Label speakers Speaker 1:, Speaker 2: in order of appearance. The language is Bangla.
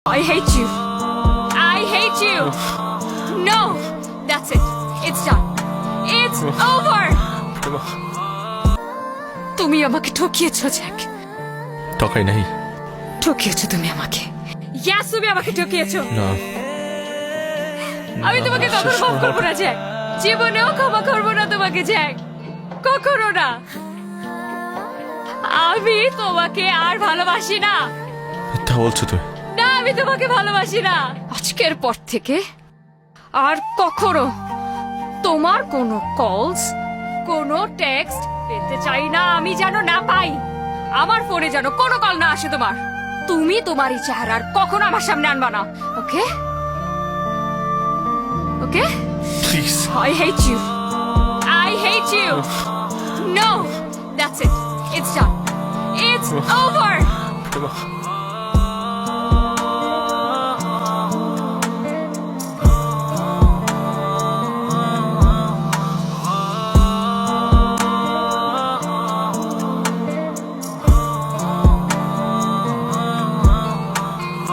Speaker 1: I hate you. I hate you. No, that's it. It's done. It's over. তুমি আমাকে ঠকিয়েছো জ্যাক।
Speaker 2: টাকাই নাই।
Speaker 1: ঠকিয়েছো তুমি আমাকে। ইয়াস, তুমি আমাকে ঠকিয়েছো।
Speaker 2: না,
Speaker 1: আমি তোমাকে কখনো মাফ করবো না জ্যাক। জীবনেও ক্ষমা করবো না তোমাকে জ্যাক, কখনো না। আমি তোমাকে আর ভালোবাসি না।
Speaker 2: মিথ্যা বলছো তুমি।
Speaker 1: না, আমি তোমাকে ভালোবাসি না। আজকের পর থেকে আর কখনো তোমার কোনো কলস, কোনো টেক্সট পেতে চাই না। আমি যেন না পাই, আমার ফোনে যেন কোনো কল না আসে তোমার। তুমি তোমার এই চেহারা আর কখনো আমার সামনে আনবা না। ওকে ওকে?
Speaker 2: Please.
Speaker 1: I hate you. I hate you. No, that's it. It's done. It's over.